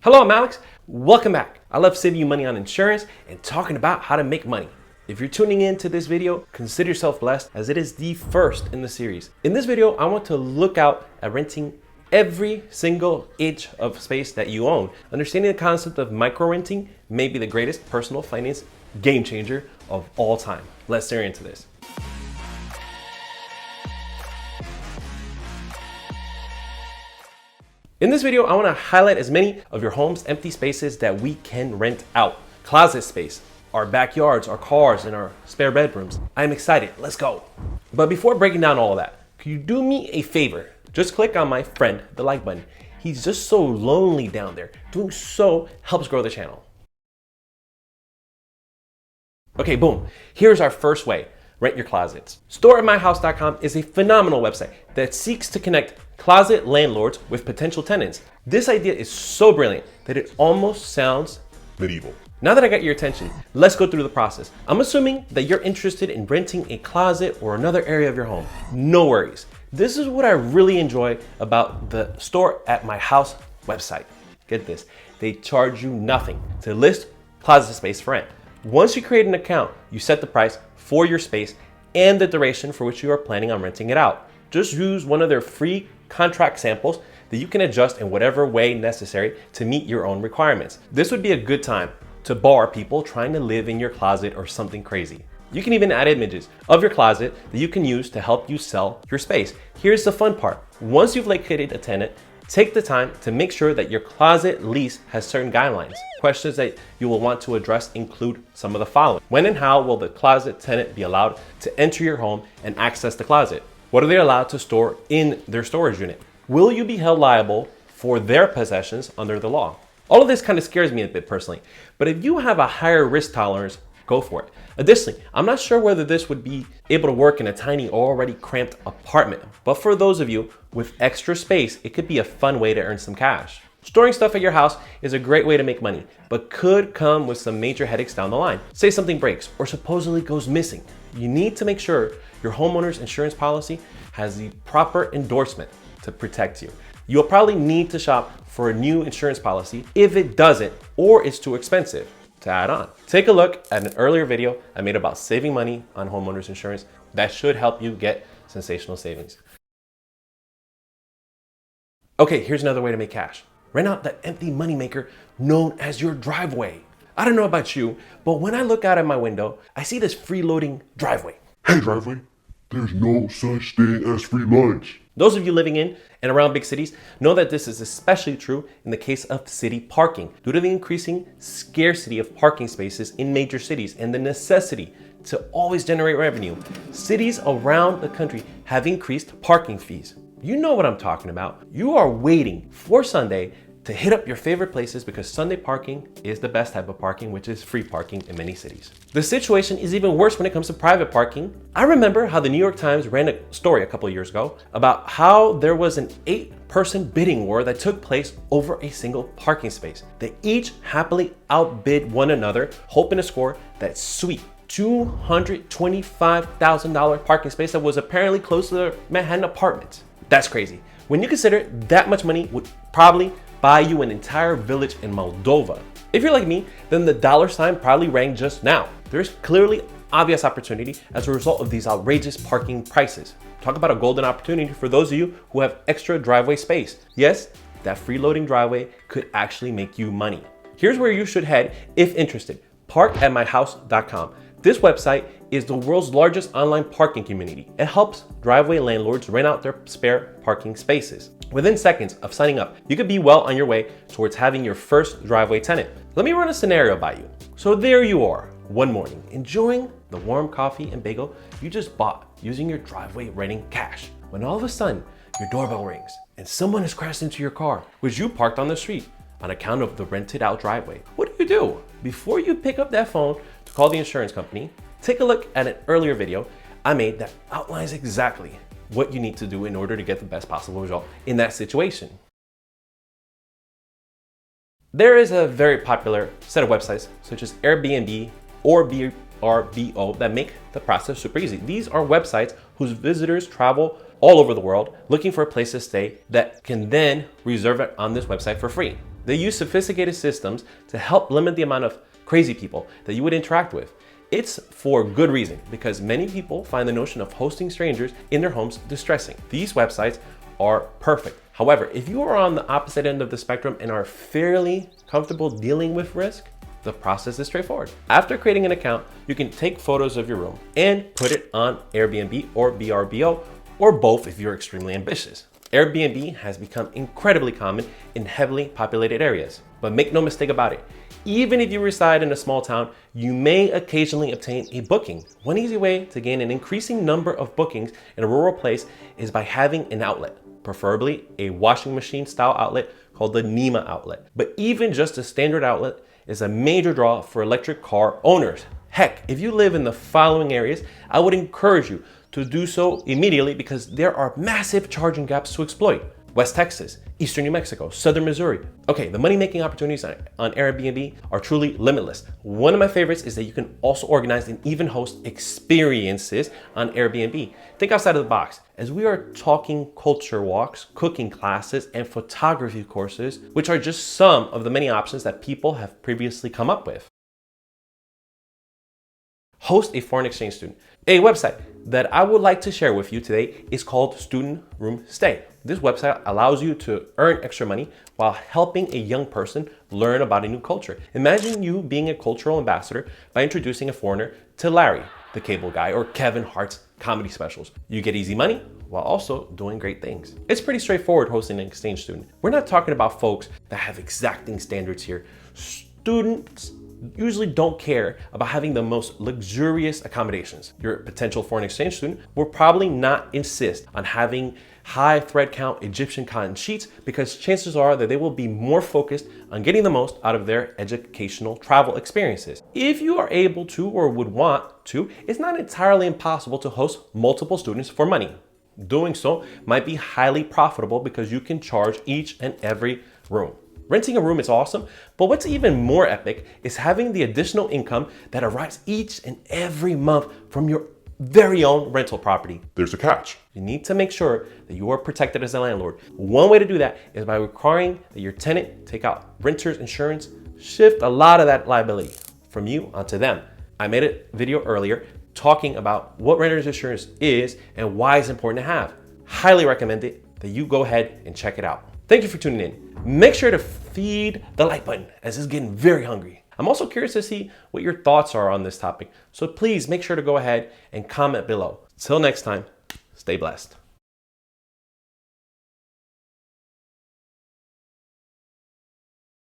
Hello, I'm Alex. Welcome back. I love saving you money on insurance and talking about how to make money. If you're tuning in to this video, consider yourself blessed as it is the first in the series. In this video, I want to look out at renting every single inch of space that you own. Understanding the concept of micro renting may be the greatest personal finance game changer of all time. Let's steer into this. In this video, I want to highlight as many of your home's empty spaces that we can rent out. Closet space, our backyards, our cars, and our spare bedrooms. I'm excited, let's go. But before breaking down all of that, could you do me a favor? Just click on my friend, the like button. He's just so lonely down there. Doing so helps grow the channel. Okay, boom. Here's our first way. Rent your closets. StoreAtMyHouse.com is a phenomenal website that seeks to connect closet landlords with potential tenants. This idea is so brilliant that it almost sounds medieval. Now that I got your attention, let's go through the process. I'm assuming that you're interested in renting a closet or another area of your home. No worries. This is what I really enjoy about the Store at My House website. Get this, they charge you nothing to list closet space for rent. Once you create an account, you set the price for your space and the duration for which you are planning on renting it out. Just use one of their free contract samples that you can adjust in whatever way necessary to meet your own requirements. This would be a good time to bar people trying to live in your closet or something crazy. You can even add images of your closet that you can use to help you sell your space. Here's the fun part. Once you've located a tenant, take the time to make sure that your closet lease has certain guidelines. Questions that you will want to address include some of the following. When and how will the closet tenant be allowed to enter your home and access the closet? What are they allowed to store in their storage unit? Will you be held liable for their possessions under the law? All of this kind of scares me a bit personally, but if you have a higher risk tolerance, go for it. Additionally, I'm not sure whether this would be able to work in a tiny or already cramped apartment, but for those of you with extra space, it could be a fun way to earn some cash. Storing stuff at your house is a great way to make money, but could come with some major headaches down the line. Say something breaks or supposedly goes missing. You need to make sure your homeowner's insurance policy has the proper endorsement to protect you. You'll probably need to shop for a new insurance policy if it doesn't or it's too expensive to add on. Take a look at an earlier video I made about saving money on homeowners insurance. That should help you get sensational savings. Okay, here's another way to make cash. Rent out that empty moneymaker known as your driveway. I don't know about you, but when I look out at my window, I see this freeloading driveway. Hey driveway, there's no such thing as free lunch. Those of you living in and around big cities know that this is especially true in the case of city parking due to the increasing scarcity of parking spaces in major cities and the necessity to always generate revenue. Cities around the country have increased parking fees. You know what I'm talking about. You are waiting for Sunday to hit up your favorite places because Sunday parking is the best type of parking, which is free parking in many cities. The situation is even worse when it comes to private parking. I remember how the New York Times ran a story a couple of years ago about how there was an 8-person bidding war that took place over a single parking space. They each happily outbid one another, hoping to score that sweet $225,000 parking space that was apparently close to the Manhattan apartments. That's crazy. When you consider that much money would probably buy you an entire village in Moldova. If you're like me, then the dollar sign probably rang just now. There's clearly obvious opportunity as a result of these outrageous parking prices. Talk about a golden opportunity for those of you who have extra driveway space. Yes, that freeloading driveway could actually make you money. Here's where you should head if interested. ParkOnMyDrive.com. This website is the world's largest online parking community. It helps driveway landlords rent out their spare parking spaces. Within seconds of signing up, you could be well on your way towards having your first driveway tenant. Let me run a scenario by you. So there you are, one morning, enjoying the warm coffee and bagel you just bought using your driveway renting cash. When all of a sudden, your doorbell rings and someone has crashed into your car, which you parked on the street on account of the rented out driveway. What do? Before you pick up that phone to call the insurance company, take a look at an earlier video I made that outlines exactly what you need to do in order to get the best possible result in that situation. There is a very popular set of websites such as Airbnb or VRBO that make the process super easy. These are websites whose visitors travel all over the world looking for a place to stay that can then reserve it on this website for free. They use sophisticated systems to help limit the amount of crazy people that you would interact with. It's for good reason, because many people find the notion of hosting strangers in their homes distressing. These websites are perfect. However, if you are on the opposite end of the spectrum and are fairly comfortable dealing with risk, the process is straightforward. After creating an account, you can take photos of your room and put it on Airbnb or VRBO, or both if you're extremely ambitious. Airbnb has become incredibly common in heavily populated areas. But make no mistake about it, even if you reside in a small town, you may occasionally obtain a booking. One easy way to gain an increasing number of bookings in a rural place is by having an outlet, preferably a washing machine style outlet called the NEMA outlet. But even just a standard outlet is a major draw for electric car owners. Heck, if you live in the following areas, I would encourage you to do so immediately, because there are massive charging gaps to exploit. West Texas, Eastern New Mexico, Southern Missouri. Okay, the money-making opportunities on Airbnb are truly limitless. One of my favorites is that you can also organize and even host experiences on Airbnb. Think outside of the box, as we are talking culture walks, cooking classes, and photography courses, which are just some of the many options that people have previously come up with. Host a foreign exchange student. A website that I would like to share with you today is called Student Room Stay. This website allows you to earn extra money while helping a young person learn about a new culture. Imagine you being a cultural ambassador by introducing a foreigner to Larry, the cable guy, or Kevin Hart's comedy specials. You get easy money while also doing great things. It's pretty straightforward hosting an exchange student. We're not talking about folks that have exacting standards here. Students usually don't care about having the most luxurious accommodations. Your potential foreign exchange student will probably not insist on having high thread count Egyptian cotton sheets, because chances are that they will be more focused on getting the most out of their educational travel experiences. If you are able to or would want to, it's not entirely impossible to host multiple students for money. Doing so might be highly profitable because you can charge each and every room. Renting a room is awesome, but what's even more epic is having the additional income that arrives each and every month from your very own rental property. There's a catch. You need to make sure that you are protected as a landlord. One way to do that is by requiring that your tenant take out renter's insurance, shift a lot of that liability from you onto them. I made a video earlier talking about what renter's insurance is and why it's important to have. Highly recommend it that you go ahead and check it out. Thank you for tuning in. Make sure to feed the like button, as it's getting very hungry. I'm also curious to see what your thoughts are on this topic, so please make sure to go ahead and comment below. Till next time, stay blessed.